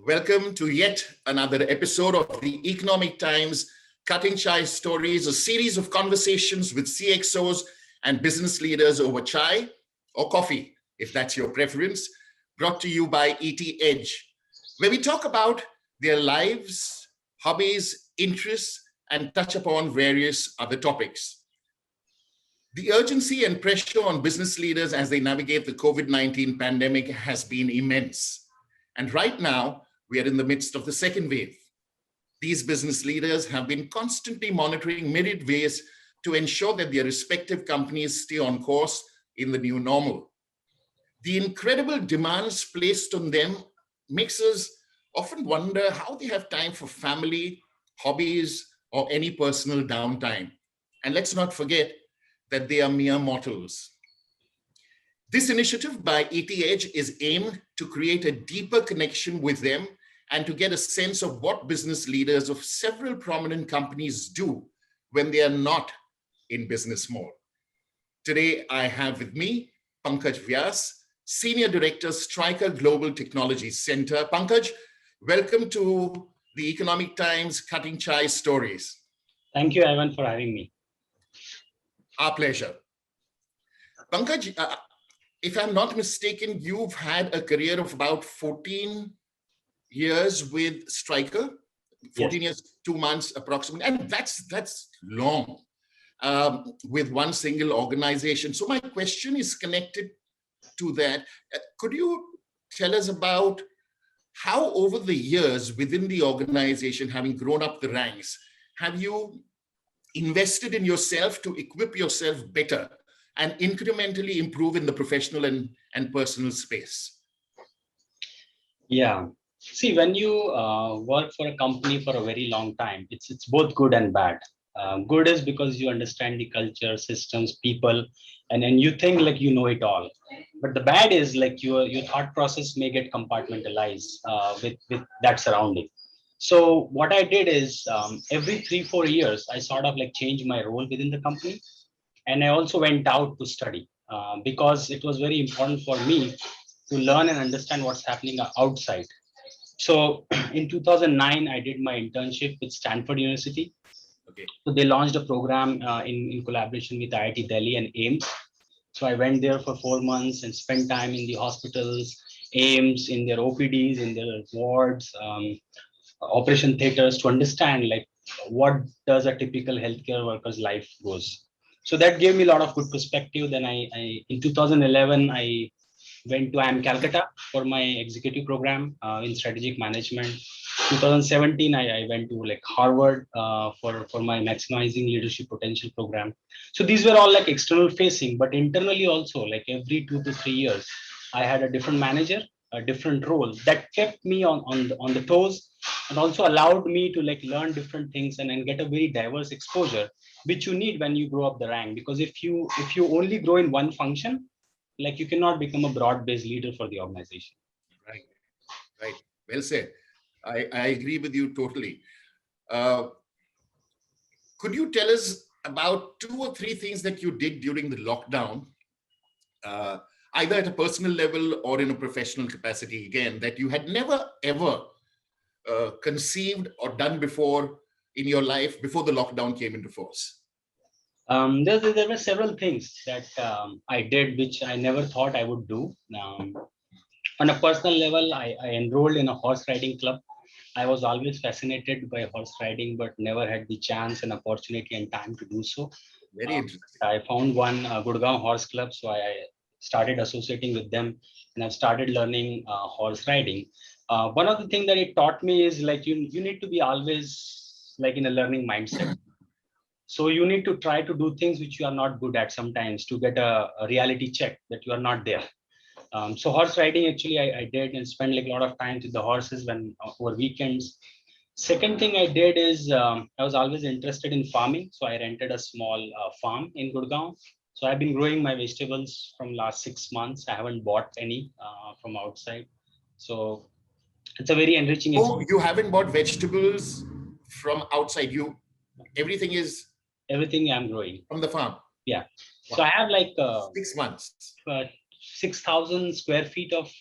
Welcome to yet another episode of the Economic Times Cutting Chai Stories, a series of conversations with CXOs and business leaders over chai or coffee, if that's your preference, brought to you by ET Edge, where we talk about their lives, hobbies, interests, and touch upon various other topics. The urgency and pressure on business leaders as they navigate the COVID-19 pandemic has been immense. And right now, we are in the midst of the second wave. These business leaders have been constantly monitoring myriad ways to ensure that their respective companies stay on course in the new normal. The incredible demands placed on them makes us often wonder how they have time for family, hobbies, or any personal downtime. And let's not forget that they are mere mortals. This initiative by ET Edge is aimed to create a deeper connection with them and to get a sense of what business leaders of several prominent companies do when they are not in business mode. Today, I have with me Pankaj Vyas, Senior Director, Stryker Global Technology Center. Pankaj, welcome to the Economic Times Cutting Chai Stories. Thank you, Ivan, for having me. Our pleasure. Pankaj, if I'm not mistaken, you've had a career of about 14 years with Stryker, 14 years, 2 months approximately, and that's long with one single organization. So my question is connected to that. Could you tell us about how over the years within the organization, having grown up the ranks, have you invested in yourself to equip yourself better and incrementally improve in the professional and personal space? Yeah. See, when you work for a company for a very long time, it's both good and bad. Good is because you understand the culture, systems, people, and then you think like you know it all. But the bad is like your thought process may get compartmentalized with that surrounding. So what I did is every 3-4 years, I sort of like changed my role within the company. And I also went out to study because it was very important for me to learn and understand what's happening outside. So in 2009, I did my internship with Stanford University. Okay. So they launched a program in collaboration with IIT Delhi and AIMS. So I went there for 4 months and spent time in the hospitals, AIMS, in their OPDs, in their wards, operation theaters to understand like what does a typical healthcare worker's life goes. So that gave me a lot of good perspective. Then I in 2011, I went to IIM Calcutta for my executive program in strategic management. 2017, I went to like Harvard for my maximizing leadership potential program. So these were all like external facing, but internally also like every 2 to 3 years, I had a different manager, a different role that kept me on the toes and also allowed me to like learn different things and get a very diverse exposure, which you need when you grow up the rank. Because if you only grow in one function, like you cannot become a broad-based leader for the organization. Right. Well said. I agree with you totally. Could you tell us about 2 or 3 things that you did during the lockdown, either at a personal level or in a professional capacity, again, that you had never, ever conceived or done before in your life before the lockdown came into force? There were several things that I did which I never thought I would do. On a personal level, I enrolled in a horse riding club. I was always fascinated by horse riding, but never had the chance and opportunity and time to do so. Very interesting. I found one Gurgaon Horse Club, so I started associating with them, and I've started learning horse riding. One of the things that it taught me is like you need to be always like in a learning mindset. So you need to try to do things which you are not good at sometimes to get a reality check that you are not there. So horse riding, actually, I did and spent like a lot of time with the horses when over weekends. Second thing I did is I was always interested in farming. So I rented a small farm in Gurgaon. So I've been growing my vegetables from last 6 months. I haven't bought any from outside. So it's a very enriching experience. Oh, you haven't bought vegetables from outside. Everything is Everything I'm growing from the farm. Yeah. Wow. So I have like 6 months. 6,000 square feet of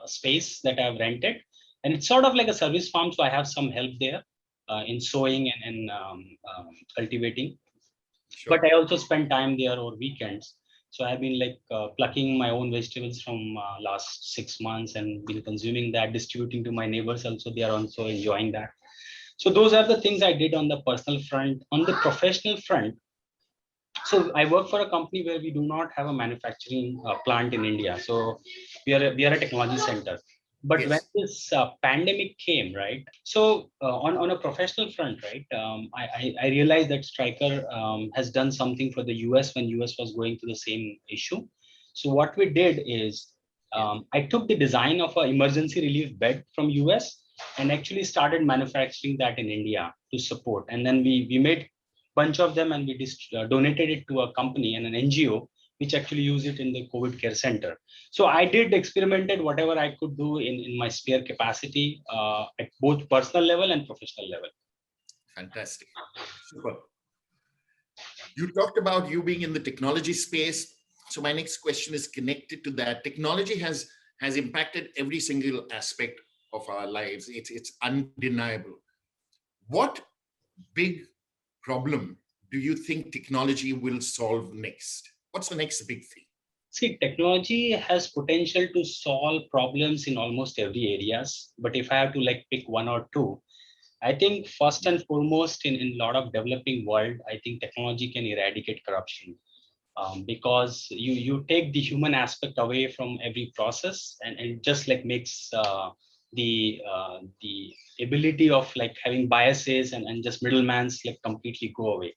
space that I've rented. And it's sort of like a service farm. So I have some help there in sowing and cultivating. But Sure. I also spend time there over weekends. So I've been like plucking my own vegetables from last 6 months and been consuming that, distributing to my neighbors also. They are also enjoying that. So those are the things I did on the personal front. On the professional front, so I work for a company where we do not have a manufacturing plant in India. So we are a technology center. But when Yes. this pandemic came, right? So on a professional front, right? I realized that Stryker has done something for the US when US was going through the same issue. So what we did is Yes. I took the design of an emergency relief bed from US and actually started manufacturing that in India to support. And then we made bunch of them and we donated it to a company and an NGO which actually use it in the COVID care center. So I did experimented whatever I could do in my spare capacity at both personal level and professional level. Fantastic. Super. You talked about you being in the technology space. So my next question is connected to that. Technology has impacted every single aspect of our lives. It's undeniable. What big problem do you think technology will solve next? What's the next big thing? See, technology has potential to solve problems in almost every areas. But if I have to like pick one or two, I think first and foremost in a lot of developing world, I think technology can eradicate corruption. Because you take the human aspect away from every process and it just like makes the ability of like having biases and just middleman's like completely go away.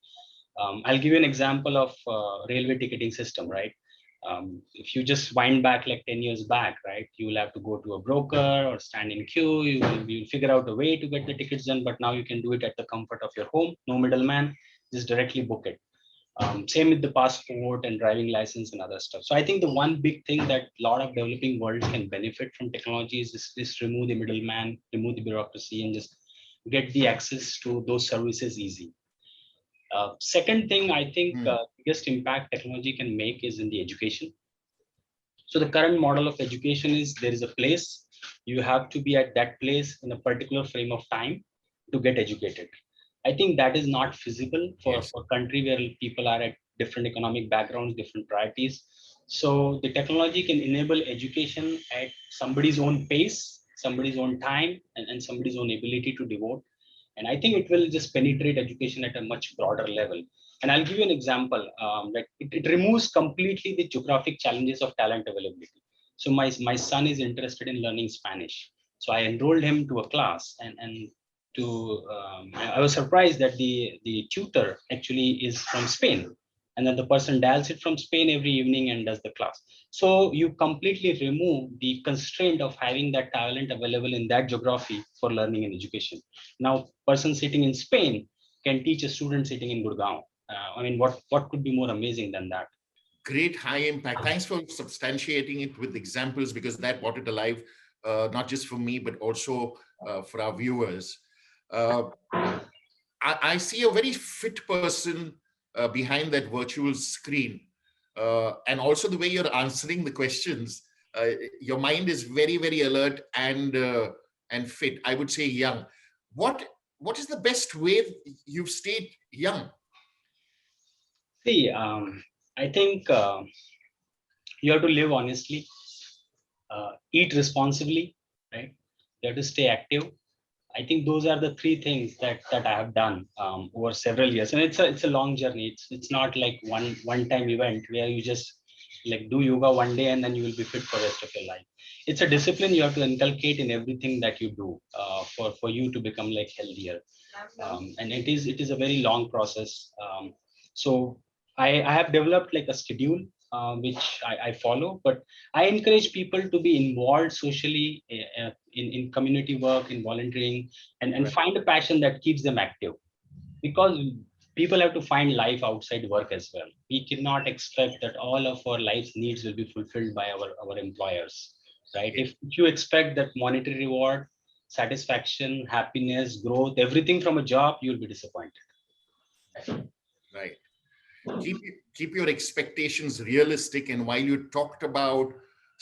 I'll give you an example of railway ticketing system, right? If you just wind back like 10 years back, right, you will have to go to a broker or stand in queue. You'll figure out a way to get the tickets done, but now you can do it at the comfort of your home, no middleman, just directly book it. Same with the passport and driving license and other stuff. So I think the one big thing that a lot of developing worlds can benefit from technology is just remove the middleman, remove the bureaucracy, and just get the access to those services easy. Second thing I think Hmm. biggest impact technology can make is in the education. So the current model of education is there is a place, you have to be at that place in a particular frame of time to get educated. I think that is not feasible Yes. for country where people are at different economic backgrounds, different priorities. So the technology can enable education at somebody's own pace, somebody's own time, and somebody's own ability to devote. And I think it will just penetrate education at a much broader level. And I'll give you an example that it removes completely the geographic challenges of talent availability. So my son is interested in learning Spanish. So I enrolled him to a class and I was surprised that the tutor actually is from Spain. And then the person dials it from Spain every evening and does the class. So you completely remove the constraint of having that talent available in that geography for learning and education. Now, person sitting in Spain can teach a student sitting in Gurgaon. I mean, what could be more amazing than that? Great high impact. Thanks for substantiating it with examples because that brought it alive, not just for me, but also for our viewers. Uh, I see a very fit person behind that virtual screen. And also the way you're answering the questions, uh, your mind is very, very alert and fit. I would say young. What what is the best way you've stayed young? See, I think you have to live honestly, eat responsibly, right? You have to stay active. I think those are the three things that I have done over several years, and it's a long journey. It's not like one time event where you just like do yoga one day and then you will be fit for the rest of your life. It's a discipline you have to inculcate in everything that you do for you to become like healthier, and it is a very long process. So I have developed like a schedule which I follow, but I encourage people to be involved socially in community work, in volunteering, and Right. find a passion that keeps them active. Because people have to find life outside work as well. We cannot expect that all of our life's needs will be fulfilled by our employers, right? Yeah. If you expect that monetary reward, satisfaction, happiness, growth, everything from a job, you'll be disappointed. Right. Keep your expectations realistic. And while you talked about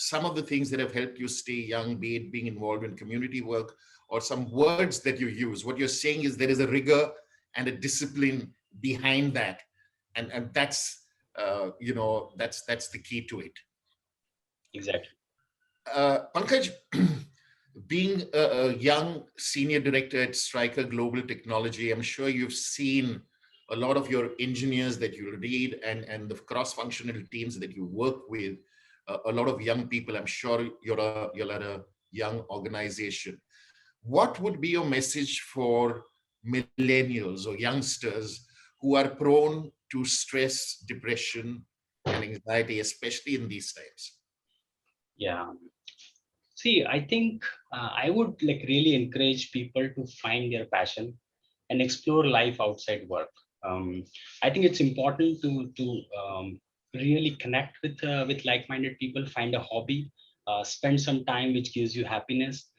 some of the things that have helped you stay young, be it being involved in community work or some words that you use. What you're saying is there is a rigor and a discipline behind that. And that's, that's the key to it. Exactly. Pankaj, being a young senior director at Striker Global Technology, I'm sure you've seen a lot of your engineers that you lead and the cross-functional teams that you work with, a lot of young people. I'm sure you're at a young organization. What would be your message for millennials or youngsters who are prone to stress, depression, and anxiety, especially in these times? Yeah. See, I think I would like really encourage people to find their passion and explore life outside work. I think it's important to really connect with like-minded people, find a hobby, spend some time which gives you happiness.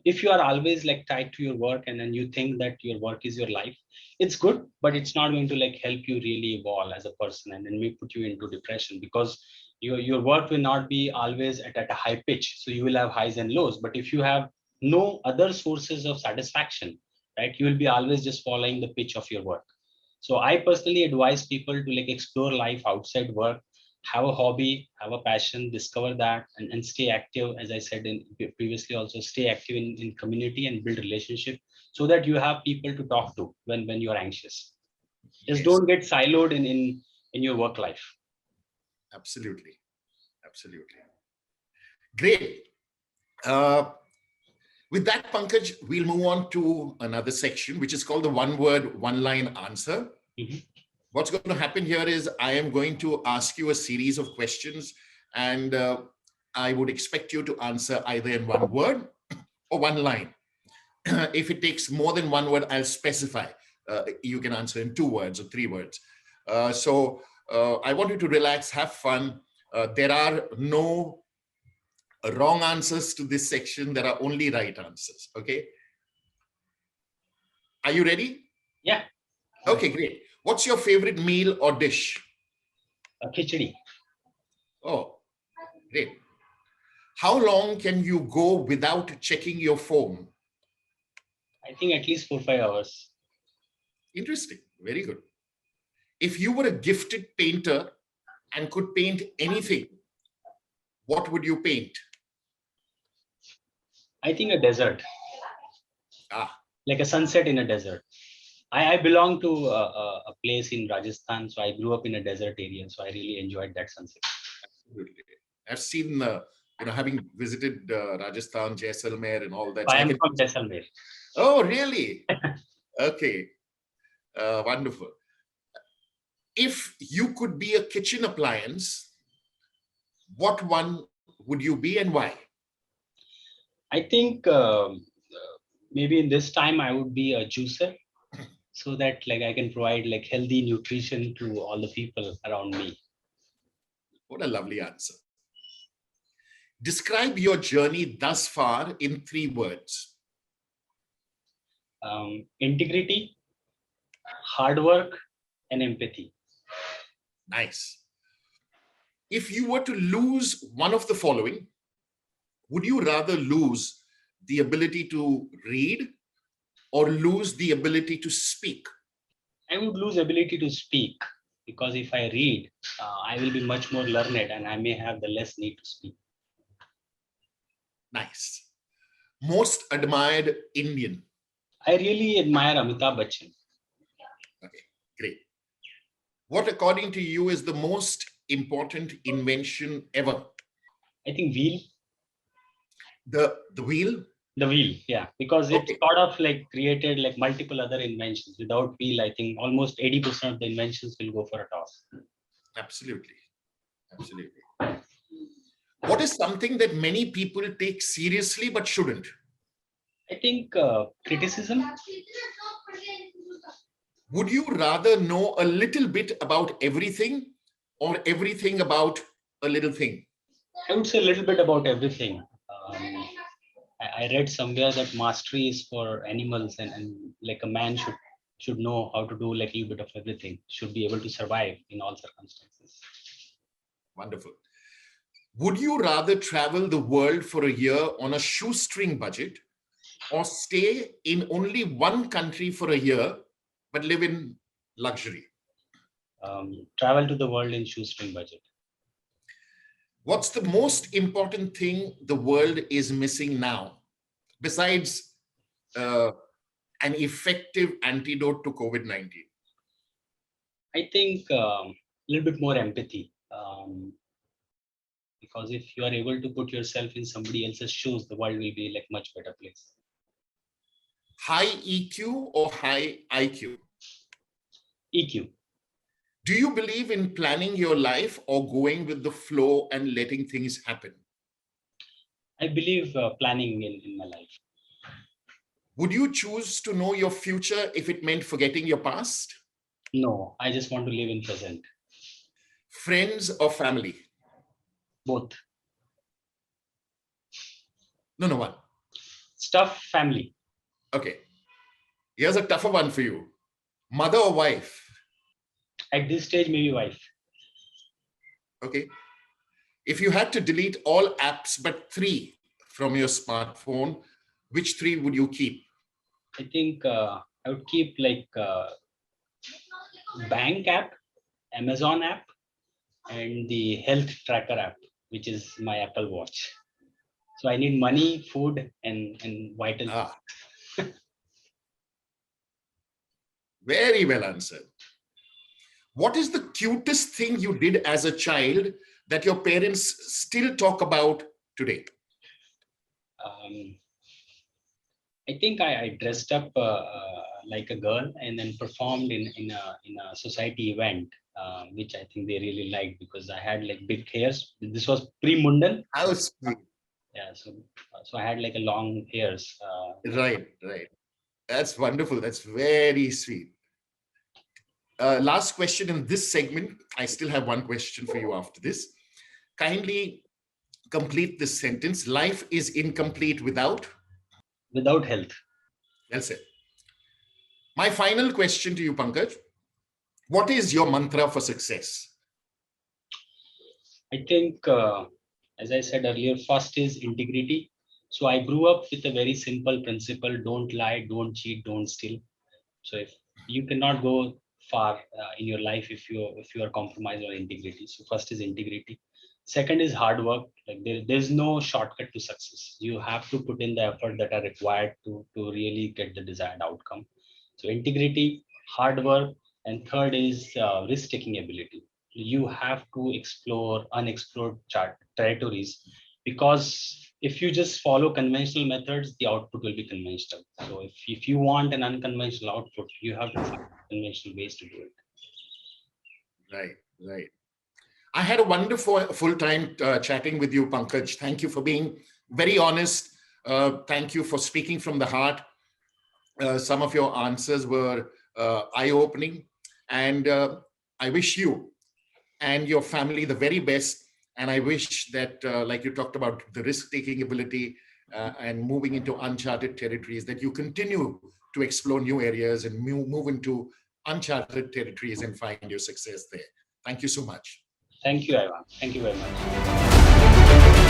If you are always like tied to your work and then you think that your work is your life, it's good, but it's not going to like help you really evolve as a person and then may put you into depression because your work will not be always at a high pitch. So you will have highs and lows. But if you have no other sources of satisfaction, right, you will be always just following the pitch of your work. So I personally advise people to like explore life outside work, have a hobby, have a passion, discover that, and stay active. As I said in previously, also stay active in community and build relationship so that you have people to talk to when you're anxious. Just Yes, don't get siloed in your work life. absolutely. Absolutely. Great. Uh, with that, Pankaj, we'll move on to another section, which is called the one word, one line answer. Mhm. What's going to happen here is I am going to ask you a series of questions, and I would expect you to answer either in one word or one line. If it takes more than one word, I'll specify. You can answer in 2 words or 3 words. So I want you to relax, have fun. There are no wrong answers to this section. There are only right answers. Okay. Are you ready? Yeah. Okay, great. What's your favorite meal or dish? Khichdi. Oh, great. How long can you go without checking your phone? I think at least 4 5 hours. Interesting. Very good. If you were a gifted painter and could paint anything, what would you paint? I think a desert, Ah, like a sunset in a desert. I belong to a place in Rajasthan, so I grew up in a desert area, so I really enjoyed that sunset. absolutely. I've seen, having visited Rajasthan, Jaisalmer, and all that. So I I am can. from Jaisalmer. Oh, really? Okay. Wonderful. If you could be a kitchen appliance, what one would you be and why? I think maybe in this time I would be a juicer, so that like I can provide like healthy nutrition to all the people around me. What a lovely answer. Describe your journey thus far in 3 words. Integrity, hard work, and empathy. Nice. If you were to lose one of the following, would you rather lose the ability to read or lose the ability to speak? I would lose ability to speak because if I read, I will be much more learned and I may have the less need to speak. Nice. Most admired Indian. I really admire Amitabh Bachchan. Okay, great. What, according to you, is the most important invention ever? I think wheel, The wheel? the wheel, yeah, because it Okay, sort of like created like multiple other inventions. Without wheel, I think almost 80% of the inventions will go for a toss. absolutely. Absolutely. What is something that many people take seriously but shouldn't? I think criticism. Would you rather know a little bit about everything or everything about a little thing? I would say a little bit about everything. I read somewhere that mastery is for animals, and like a man should know how to do like a little bit of everything. Should be able to survive in all circumstances. Wonderful. Would you rather travel the world for a year on a shoestring budget or stay in only one country for a year but live in luxury? Travel to the world in shoestring budget. What's the most important thing the world is missing now, besides an effective antidote to COVID-19? I think a little bit more empathy. Because if you are able to put yourself in somebody else's shoes, the world will be like much better place. High EQ or high IQ? EQ. Do you believe in planning your life or going with the flow and letting things happen? I believe planning in my life. Would you choose to know your future if it meant forgetting your past? No, I just want to live in present. Friends or family? Both. No, one. Stuff, family. Okay. Here's a tougher one for you. Mother or wife? At this stage, maybe wife. Okay. If you had to delete all apps but 3 from your smartphone, which 3 would you keep? I think I would keep like bank app, Amazon app, and the health tracker app, which is my Apple Watch. So I need money, food, and vital. Very well answered. What is the cutest thing you did as a child that your parents still talk about today? I think I dressed up like a girl and then performed in a society event, which I think they really liked because I had like big hairs. This was pre-Mundan. How sweet. Yeah, so I had like a long hairs. Right. That's wonderful. That's very sweet. Last question in this segment. I still have one question for you after this. Kindly complete this sentence. Life is incomplete without health. Well said. My final question to you, Pankaj. What is your mantra for success? I think, as I said earlier, first is integrity. So I grew up with a very simple principle: don't lie, don't cheat, don't steal. So if you cannot go far in your life if you are compromised on integrity. So first is integrity. Second is hard work. Like there's no shortcut to success. You have to put in the effort that are required to really get the desired outcome. So integrity, hard work, and third is risk-taking ability. You have to explore unexplored territories, because if you just follow conventional methods, the output will be conventional. So if you want an unconventional output, you have to find conventional ways to do it. Right. I had a wonderful full-time chatting with you, Pankaj. Thank you for being very honest. Thank you for speaking from the heart. Some of your answers were eye-opening, and I wish you and your family the very best. And I wish that, like you talked about, the risk-taking ability and moving into uncharted territories, that you continue to explore new areas and move into uncharted territories and find your success there. Thank you so much. Thank you, Ivan. Thank you very much.